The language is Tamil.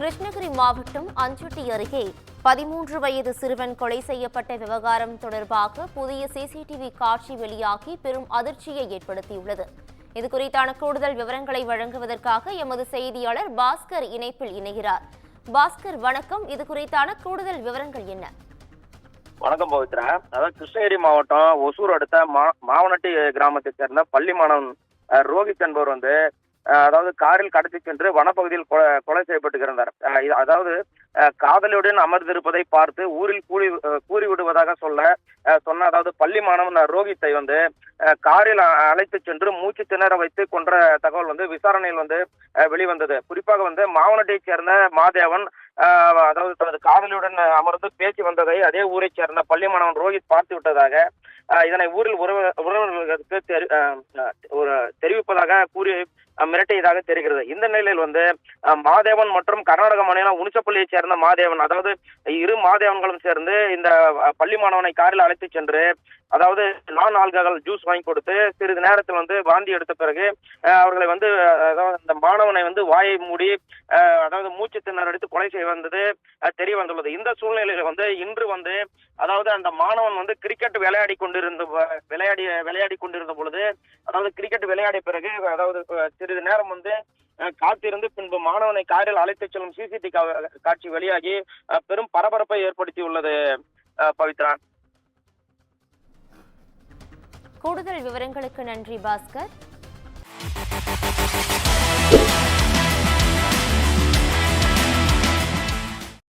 கிருஷ்ணகிரி மாவட்டம் அஞ்சட்டி அருகே 13 வயது சிறுவன் கொலை செய்யப்பட்ட விவகாரம் தொடர்பாக புதிய சிசிடிவி காட்சி வெளியாகி பெரும் அதிர்ச்சியை ஏற்படுத்தியுள்ளது. இதுகுறித்தான கூடுதல் விவரங்களை வழங்குவதற்காக எமது செய்தியாளர் பாஸ்கர் இணைப்பில் இணைகிறார். பாஸ்கர், வணக்கம். இதுகுறித்தான கூடுதல் விவரங்கள் என்ன? வணக்கம் பவித்ரா. அதாவது கிருஷ்ணகிரி மாவட்டம் ஒசூர் அடுத்த மாவனட்டி கிராமத்தை சேர்ந்த பள்ளி மாணவன் ரோஹித் என்பவர் அதாவது காரில் கடத்தி சென்று வனப்பகுதியில் கொலை செய்யப்பட்டு இருந்தார். அதாவது காதலியுடன் அமர்ந்திருப்பதை பார்த்து ஊரில் கூறி விடுவதாக சொன்ன அதாவது பள்ளி மாணவன் ரோஹித்தை காரில் அழைத்து சென்று மூச்சு திணற வைத்து கொன்ற தகவல் விசாரணையில் வெளிவந்தது. குறிப்பாக மாவனட்டையை சேர்ந்த மாதேவன் அதாவது தனது காதலியுடன் அமர்ந்து பேச்சு வந்ததை அதே ஊரை சேர்ந்த பள்ளி மாணவன் ரோஹித் பார்த்து விட்டதாக இதனை ஊரில் உறவினர்களுக்கு தெரிவிப்பதாக கூறி மிரட்டியதாக தெரிகிறது. இந்த நிலையில் மாதேவன் மற்றும் கர்நாடக மாநிலம் உனிச்சப்பள்ளியை சேர்ந்த மாதேவன், அதாவது இரு மாதேவன்களும் சேர்ந்து இந்த பள்ளி மாணவனை காரில் அழைத்து சென்று அதாவது நான் ஆல்கஹால் ஜூஸ் வாங்கி கொடுத்து சிறிது நேரத்தில் வாந்தி எடுத்த பிறகு அவர்களை அதாவது இந்த மாணவனை வாயை மூடி அதாவது மூச்சு திணற அடித்து கொலை செய்ய வந்தது தெரிய வந்துள்ளது. இந்த சூழ்நிலையில இன்று அதாவது அந்த மாணவன் கிரிக்கெட் விளையாடி கொண்டிருந்த பொழுது அதாவது கிரிக்கெட் விளையாடிய பிறகு அதாவது சிறிது நேரம் காத்திருந்து பின்பு மாணவனை காரில் அழைத்து செல்லும் சிசிடிவி காட்சி வெளியாகி பெரும் பரபரப்பை ஏற்படுத்தியுள்ளது. பவித்ரா, கூடுதல் விவரங்களுக்கு நன்றி பாஸ்கர்.